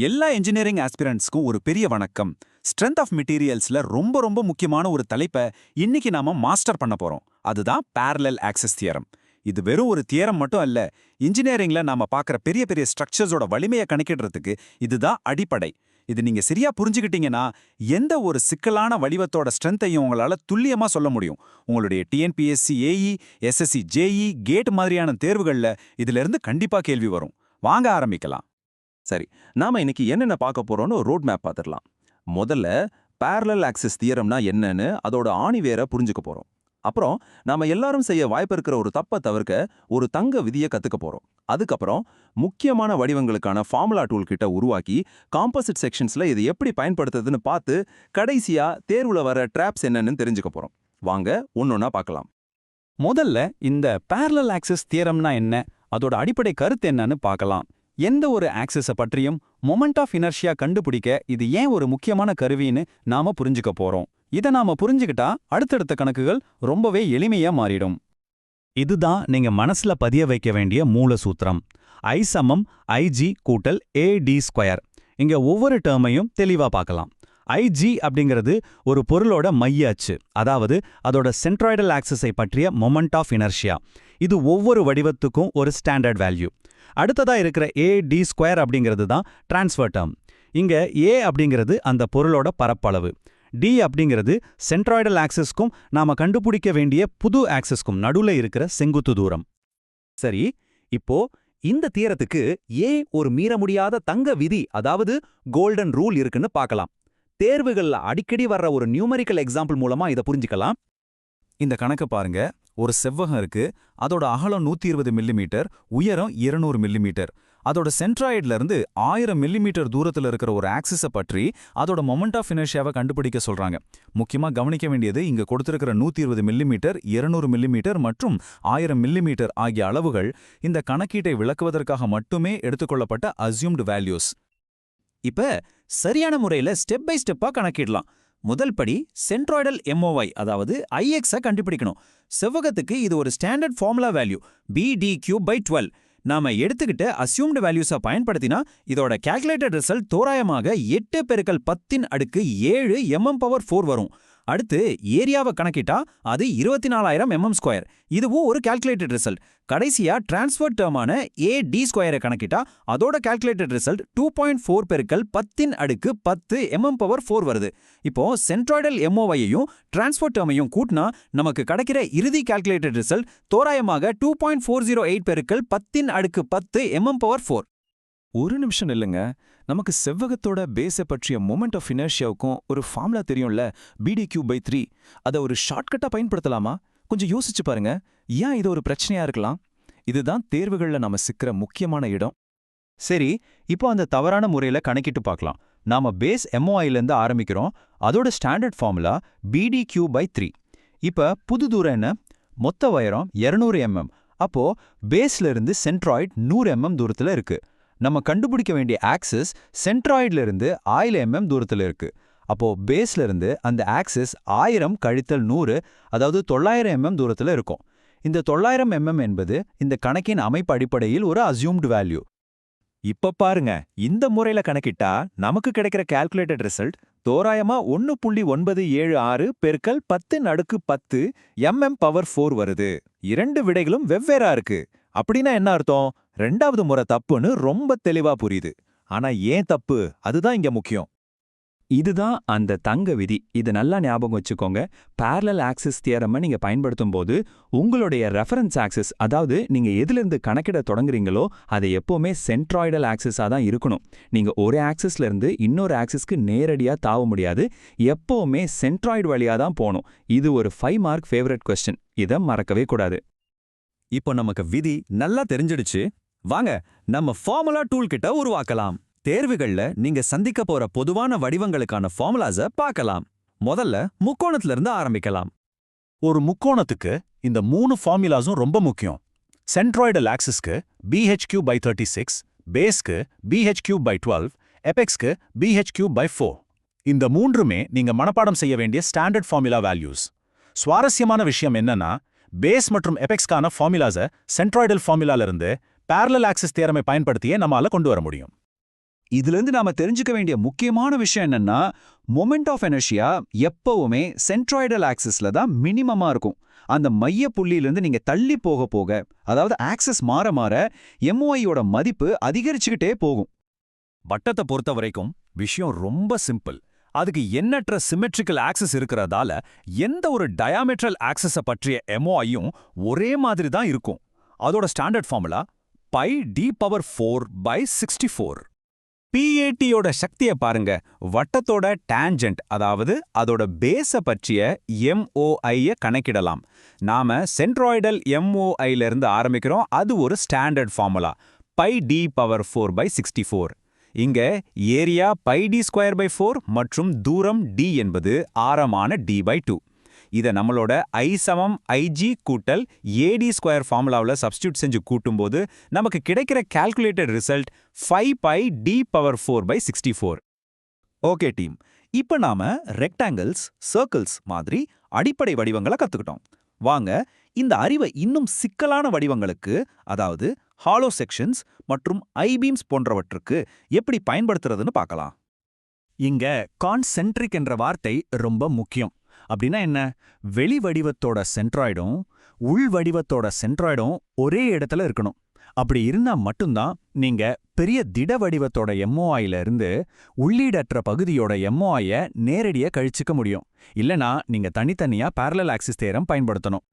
எல்லா இன்ஜினியரிங் ஆஸ்பிரண்ட்ஸ்க்கும் ஒரு பெரிய வணக்கம். ஸ்ட்ரென்த் ஆஃப் மெட்டீரியல்ஸ்ல ரொம்ப ரொம்ப முக்கியமான ஒரு தலைப்பை இன்னைக்கு நாம மாஸ்டர் பண்ண போறோம். அதுதான் parallel ஆக்சஸ் தியரம். இது வெறும் ஒரு தியரம் மட்டும் அல்ல. இன்ஜினியரிங்ல நாம பார்க்குற பெரிய பெரிய ஸ்ட்ரக்சர்ஸோட வலிமையை கணக்கிடுறதுக்கு இதுதான் அடிப்படை. இது நீங்க சரியா புரிஞ்சுக்கிட்டீங்கன்னா எந்த ஒரு சிக்கலான வடிவத்தோட ஸ்ட்ரென்த்தையும் உங்களால துல்லியமா சொல்ல முடியும். உங்களுடைய TNPSC AE, SSC JE, GATE மாதிரியான தேர்வுகள்ல இதுல இருந்து கண்டிப்பா கேள்வி வரும். வாங்க ஆரம்பிக்கலாம். சரி, நாம இன்னைக்கு என்னென்ன பார்க்க போறோம்னு ஒரு ரோட் மேப் பார்த்துடலாம். முதல்ல parallel ஆக்சஸ் தியரம்னா என்னன்னு அதோட ஆணிவேரை புரிஞ்சுக்க போறோம். அப்புறம் நாம எல்லாரும் செய்ய வாய்ப்பு இருக்கிற ஒரு தப்பை தவிர்க்க ஒரு தங்க விதியை கத்துக்க போறோம். அதுக்கப்புறம் முக்கியமான வடிவங்களுக்கான ஃபார்முலா டூல் கிட்ட உருவாக்கி காம்போசிட் செக்ஷன்ஸ்ல இது எப்படி பயன்படுத்துறதுன்னு பார்த்து கடைசியா தேர்வுல வர ட்ராப்ஸ் என்னன்னு தெரிஞ்சுக்க போறோம். வாங்க ஒன்னொன்னா பார்க்கலாம். முதல்ல இந்த parallel ஆக்சஸ் தியரம்னா என்ன, அதோட அடிப்படை கருத்து என்னன்னு பார்க்கலாம். எந்த ஒரு ஆக்சஸை பற்றியும் மொமெண்ட் ஆஃப் இனர்ஷியா கண்டுபிடிக்க இது ஏன் ஒரு முக்கியமான கருவின்னு நாம புரிஞ்சுக்க போறோம். இதை நாம புரிஞ்சுக்கிட்டா அடுத்தடுத்த கணக்குகள் ரொம்பவே எளிமையா மாறிடும். இதுதான் நீங்க மனசுல பதிய வைக்க வேண்டிய மூல சூத்திரம். I சமம் IG கூட்டல் AD ஸ்கொயர். இங்க ஒவ்வொரு டேர்மையும் தெளிவா பார்க்கலாம். IG அப்படிங்கிறது ஒரு பொருளோட மைய அச்சு, அதாவது அதோட சென்ட்ராய்டல் ஆக்சஸை பற்றிய மொமெண்ட் ஆஃப் இனர்ஷியா. இது ஒவ்வொரு வடிவத்துக்கும் ஒரு ஸ்டாண்டர்ட் வேல்யூ. அடுத்ததா இருக்கிற AD ஸ்கொயர் அப்படிங்கிறது தான் டிரான்ஸ்ஃபர் டேர்ம். இங்க A அப்படிங்கிறது அந்த பொருளோட பரப்பளவு. D அப்படிங்கிறது சென்ட்ராய்டல் ஆக்சஸ்க்கும் நாம கண்டுபிடிக்க வேண்டிய புது ஆக்சஸ்க்கும் நடுவுல இருக்கிற செங்குத்து தூரம். சரி, இப்போ இந்த தியரத்துக்கு ஏன் ஒரு மீற முடியாத தங்க விதி, அதாவது கோல்டன் ரூல் இருக்குன்னு பார்க்கலாம். தேர்வுகள்ல அடிக்கடி வர்ற ஒரு நியூமரிக்கல் எக்ஸாம்பிள் மூலமா இதை புரிஞ்சுக்கலாம். இந்த கணக்கு பாருங்க. ஒரு செவ்வகம் இருக்கு. அதோட அகலம் 120 மில்லிமீட்டர், உயரம் 200 மில்லிமீட்டர். அதோட சென்ட்ராய்ட்ல இருந்து 1000 மில்லிமீட்டர் தூரத்துல இருக்கிற ஒரு ஆக்சிஸை பற்றி அதோட மொமெண்ட் ஆஃப் இனர்ஷியாவை கண்டுபிடிக்க சொல்றாங்க. முக்கியமா கவனிக்க வேண்டியது, இங்க கொடுத்திருக்கிற 120 மில்லிமீட்டர், 200 மில்லிமீட்டர் மற்றும் 1000 மில்லிமீட்டர் ஆகிய அளவுகள் இந்த கணக்கீட்டை விளக்குவதற்காக மட்டுமே எடுத்துக்கொள்ளப்பட்ட அஸ்யூம்டு வேல்யூஸ். இப்ப சரியான முறையில ஸ்டெப் பை ஸ்டெப்பா கணக்கிடலாம். முதல் படி சென்ட்ராய்டல் MOI, அதாவது IX கண்டுபிடிக்கணும். செவ்வகத்துக்கு இது ஒரு ஸ்டாண்டர்ட் ஃபார்முலா வேல்யூ BD³/12. நாம எடுத்துக்கிட்ட அஸ்யூம்டு வேல்யூஸை பயன்படுத்தினா இதோட கால்குலேட்டட் ரிசல்ட் தோராயமாக 8×10⁴ mm⁴ வரும். அடுத்து ஏரியாவை கணக்கிட்டா அது 24,000 mm². இதுவும் ஒரு கால்குலேட்டட் ரிசல்ட். கடைசியா டிரான்ஸ்ஃபர் டேர்மான AD ஸ்கொயரை கணக்கிட்டா அதோட கால்குலேட்டட் ரிசல்ட் 2.4×10⁻10 mm⁴ வருது. இப்போ சென்ட்ராய்டல் MOI-யையும் டிரான்ஸ்ஃபர் டேர்மையும் கூட்டினா நமக்கு கிடைக்கிற இறுதி கால்குலேட்டட் ரிசல்ட் தோராயமாக 2.408×10⁻10 mm⁴. ஒரு நிமிஷம் இல்லைங்க, நமக்கு செவ்வகத்தோட பேஸை பற்றிய மொமெண்ட் ஆஃப் இனர்ஷியாவுக்கும் ஒரு ஃபார்முலா தெரியும்ல, BD³/3. அதை ஒரு ஷார்ட்கட்டா பயன்படுத்தலாமா? கொஞ்சம் யோசிச்சு பாருங்க. ஏன் இது ஒரு பிரச்சனையா இருக்கலாம்? இதுதான் தேர்வுகள்ல நாம சிக்கிற முக்கியமான இடம். சரி, இப்போ அந்த தவறான முறையில கணக்கிட்டு பார்க்கலாம். நாம பேஸ் MOI-லேருந்து ஆரம்பிக்கிறோம். அதோட ஸ்டாண்டர்ட் ஃபார்முலா BD³/3. இப்ப புது தூரம் என்ன? மொத்த உயரம் 200 mm. அப்போ பேஸ்ல இருந்து சென்ட்ராய்ட் 100 mm தூரத்துல இருக்கு. நம்ம கண்டுபிடிக்க வேண்டிய ஆக்சிஸ் சென்ட்ராய்ட்ல இருந்து 1000 mm தூரத்துல இருக்கு. அப்போ பேஸ்ல இருந்து அந்த ஆக்சிஸ் 1000 கழித்தல் 100, அதாவது 900 mm தூரத்துல இருக்கும். இந்த 900 mm என்பது இந்த கணக்கின் அமைப்பு அடிப்படையில் ஒரு அஸ்யூம்டு வேல்யூ. இப்ப பாருங்க, இந்த முறையில கணக்கிட்டா நமக்கு கிடைக்கிற கால்குலேட்டட் ரிசல்ட் தோராயமா 1.976×10⁻10 mm⁴ வருது. இரண்டு விடைகளும் வெவ்வேறா இருக்கு. அப்படின்னா என்ன அர்த்தம்? ரெண்டாவது முறை தப்புன்னு ரொம்ப தெளிவா புரியுது. ஆனா ஏன் தப்பு, அதுதான் இங்க முக்கியம். இதுதான் அந்த தங்க விதி. இது நல்லா ஞாபகம் வச்சுக்கோங்க. parallel ஆக்சஸ் தியரமை நீங்க பயன்படுத்தும் போது உங்களுடைய ரெஃபரன்ஸ் ஆக்சஸ், அதாவது நீங்க எதிலிருந்து கணக்கிட தொடங்குறீங்களோ அது எப்பவுமே சென்ட்ராய்டல் ஆக்சஸா தான் இருக்கணும். நீங்க ஒரு ஆக்சஸ்ல இருந்து இன்னொரு ஆக்சஸ்க்கு நேரடியா தாவ முடியாது. எப்பவுமே சென்ட்ராய்டு வழியா தான் போகணும். இது ஒரு 5 மார்க் ஃபேவரட் கொஸ்டின். இதை மறக்கவே கூடாது. இப்போ நமக்கு விதி நல்லா தெரிஞ்சிடுச்சு. வாங்க நம்ம ஃபார்முலா டூல் கிட்ட உருவாக்கலாம். தேர்வுகள்ல நீங்க சந்திக்க போற பொதுவான வடிவங்களுக்கான ஃபார்முலாஸை பார்க்கலாம். முதல்ல முக்கோணத்துல இருந்து ஆரம்பிக்கலாம். ஒரு முக்கோணத்துக்கு இந்த 3 ஃபார்முலாஸும் ரொம்ப முக்கியம். சென்ட்ராய்டல் ஆக்சிஸ்க்கு BH³/36, பேஸ்க்கு BH³/12, எபெக்ஸ்க்கு BH³/4. இந்த மூன்றுமே நீங்க மனப்பாடம் செய்ய வேண்டிய ஸ்டாண்டர்ட் ஃபார்முலா வேல்யூஸ். சுவாரஸ்யமான விஷயம் என்னன்னா, பேஸ் மற்றும் எபெக்ஸ்க்கான ஃபார்முலாஸை சென்ட்ராய்டல் ஃபார்முலால இருந்து parallel ஆக்சஸ் தியரமை பயன்படுத்தியே நம்மால கொண்டு வர முடியும். இதிலிருந்து நாம தெரிஞ்சுக்க வேண்டிய முக்கியமான விஷயம் என்னன்னா, மொமெண்ட் ஆஃப் இனர்ஷியா எப்பவுமே சென்ட்ராய்டல் ஆக்சிஸ்ல தான் மினிமமா இருக்கும். அந்த மைய புள்ளியிலிருந்து நீங்க தள்ளி போக போக, அதாவது ஆக்சிஸ் மாற மாற MOIயோட மதிப்பு அதிகரிச்சுக்கிட்டே போகும். வட்டத்தை பொறுத்த வரைக்கும் விஷயம் ரொம்ப சிம்பிள். அதுக்கு எண்ணற்ற சிமெட்ரிக்கல் ஆக்சிஸ் இருக்கிறதால எந்த ஒரு டயாமெட்ரல் ஆக்சிஸ பற்றிய MOIயும் ஒரே மாதிரி தான் இருக்கும். அதோட ஸ்டாண்டர்ட் ஃபார்முலா πd⁴/64. PATயோட சக்தியை பாருங்க. வட்டத்தோட டான்ஜென்ட், அதாவது அதோட பேஸ பற்றிய MOIய கணக்கிடலாம். நாம சென்ட்ராய்டல் MOIல இருந்து ஆரம்பிக்கிறோம். அது ஒரு ஸ்டாண்டர்ட் ஃபார்முலா πd⁴/64. இங்க ஏரியா πd²/4 மற்றும் தூரம் d என்பது ஆரமான d/2. இதை நம்மளோட I = IG கூட்டல் AD² ஃபார்முலாவில் சப்ஸ்டியூட் செஞ்சு கூட்டும்போது நமக்கு கிடைக்கிற calculated result 5πd⁴/64. Okay team, இப்போ நாம ரெக்டாங்கிள்ஸ், சர்க்கிள்ஸ் மாதிரி அடிப்படை வடிவங்களை கத்துக்கிட்டோம். வாங்க இந்த அறிவை இன்னும் சிக்கலான வடிவங்களுக்கு, அதாவது ஹாலோ செக்ஷன்ஸ் மற்றும் ஐபீம்ஸ் போன்றவற்றுக்கு எப்படி பயன்படுத்துறதுன்னு பார்க்கலாம். இங்க கான்சென்ட்ரிக் என்ற வார்த்தை ரொம்ப முக்கியம். அப்படின்னா என்ன? வெளி வடிவத்தோட சென்ட்ராய்டும் உள் வடிவத்தோட சென்ட்ராய்டும் ஒரே இடத்துல இருக்கணும். அப்படி இருந்தா மட்டும்தான் நீங்க பெரிய திட வடிவத்தோட MOIல இருந்து உள்ளீடற்ற பகுதியோட MOIய நேரடியா கழிச்சுக்க முடியும். இல்லனா நீங்க தனித்தனியா parallel axis தியரம் பயன்படுத்தணும்.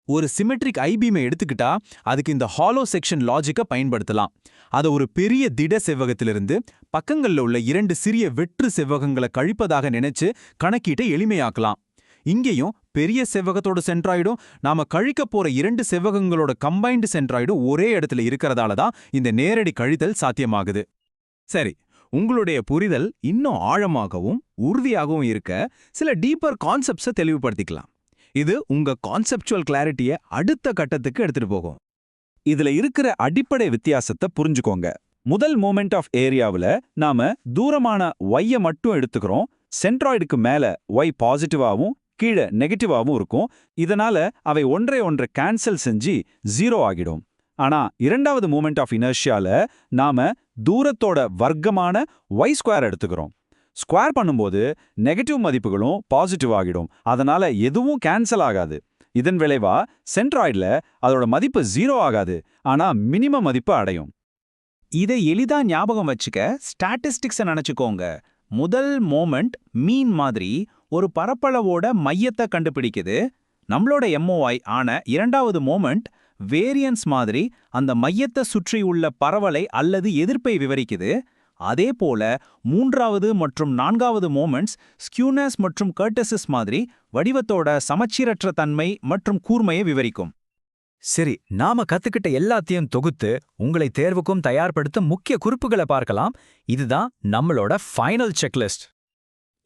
ஒரு சிமெட்ரிக் ஐபீமை எடுத்துக்கிட்டா அதுக்கு இந்த ஹாலோ செக்ஷன் லாஜிக்கை பயன்படுத்தலாம். அதை ஒரு பெரிய திட செவ்வகத்திலிருந்து பக்கங்கள்ல உள்ள 2 சிறிய வெற்று செவ்வகங்களை கழிப்பதாக நினைச்சு கணக்கீட்டை எளிமையாக்கலாம். இங்கேயும் பெரிய செவ்வகத்தோட சென்ட்ராய்டும் நாம கழிக்க போற 2 செவ்வகங்களோட கம்பைன்டு சென்ட்ராய்டும் ஒரே இடத்துல இருக்கிறதால தான் இந்த நேரடி கழித்தல் சாத்தியமாகுது. சரி, உங்களுடைய புரிதல் இன்னும் ஆழமாகவும் உறுதியாகவும் இருக்க சில டீப்பர் கான்செப்ட்ஸை தெளிவுபடுத்திக்கலாம். இது உங்க கான்செப்சுவல் கிளாரிட்டியை அடுத்த கட்டத்துக்கு எடுத்துட்டு போகும். இதுல இருக்கிற அடிப்படை வித்தியாசத்தை புரிஞ்சுக்கோங்க. முதல் மொமெண்ட் ஆஃப் ஏரியாவில் நாம தூரமான y மட்டும் எடுத்துக்கிறோம். சென்ட்ராய்டுக்கு மேல y பாசிட்டிவாவும் கீழே நெகட்டிவாவும் இருக்கும். இதனால அவை ஒன்றை கேன்சல் செஞ்சு 0 ஆகிடும். ஆனா இரண்டாவது மூமெண்ட் ஆஃப் இனர்ஷியால நாம தூரத்தோட வர்க்கமான y² எடுத்துக்கிறோம். ஸ்கொயர் பண்ணும்போது நெகட்டிவ் மதிப்புகளும் பாசிட்டிவ் ஆகிடும். அதனால எதுவும் கேன்சல் ஆகாது. இதன் விளைவா சென்ட்ராய்டுல அதோட மதிப்பு 0 ஆகாது, ஆனா மினிமம் மதிப்பு அடையும். இதை எளிதா ஞாபகம் வச்சுக்க ஸ்டாட்டிஸ்டிக்ஸை நினைச்சுக்கோங்க. முதல் மோமெண்ட் மீன் மாதிரி ஒரு பரப்பளவோட மையத்தை கண்டுபிடிக்குது. நம்மளோட MOI ஆன இரண்டாவது மோமெண்ட் வேரியன்ஸ் மாதிரி அந்த மையத்தை சுற்றி உள்ள பரவலை அல்லது எதிர்ப்பை விவரிக்குது. அதே போல மூன்றாவது மற்றும் நான்காவது மோமெண்ட்ஸ் ஸ்கியூனஸ் மற்றும் கர்டசிஸ் மாதிரி வடிவத்தோட சமச்சீரற்ற தன்மை மற்றும் கூர்மையை விவரிக்கும். சரி, நாம கத்துக்கிட்ட எல்லாத்தையும் தொகுத்து உங்களை தேர்வுக்கும் தயார்படுத்த முக்கிய குறிப்புகளை பார்க்கலாம். இதுதான் நம்மளோட ஃபைனல் செக்லிஸ்ட்.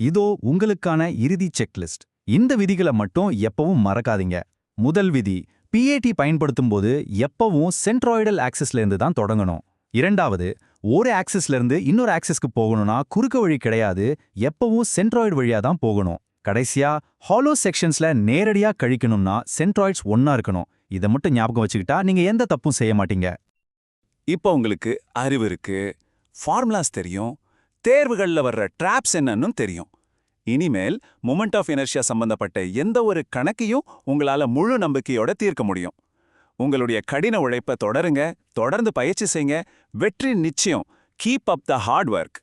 இதோ உங்களுக்கான இறுதி செக்லிஸ்ட். இந்த விதிகளை மட்டும் எப்பவும் மறக்காதீங்க. முதல் விதி, PAT பயன்படுத்தும் போது எப்பவும் சென்ட்ராய்டல் ஆக்சிஸ்ல இருந்து தான் தொடங்கணும். இரண்டாவது, ஒரு ஆக்சிஸ்ல இருந்து இன்னொரு ஆக்சிஸ்க்கு போகணும்னா குறுக்க வழி கிடையாது, எப்பவும் சென்ட்ராய்டு வழியா தான் போகணும். கடைசியா, ஹாலோ செக்ஷன்ஸ்ல நேரடியா கழிக்கணும்னா சென்ட்ராய்ட்ஸ் ஒன்னா இருக்கணும். இதை மட்டும் ஞாபகம் வச்சுக்கிட்டா நீங்க எந்த தப்பும் செய்ய மாட்டீங்க. இப்போ உங்களுக்கு அறிவு இருக்கு, ஃபார்முலாஸ் தெரியும், தேர்வுகள்ல வர்ற ட்ராப்ஸ் என்னன்னு தெரியும். இனிமேல் மொமெண்ட் ஆஃப் இனர்ஷியா சம்பந்தப்பட்ட எந்த ஒரு கணக்கையும் உங்களால முழு நம்பிக்கையோட தீர்க்க முடியும். உங்களுடைய கடின உழைப்பை தொடருங்க, தொடர்ந்து பயிற்சி செய்யுங்க. வெற்றி நிச்சயம். Keep up the hard work.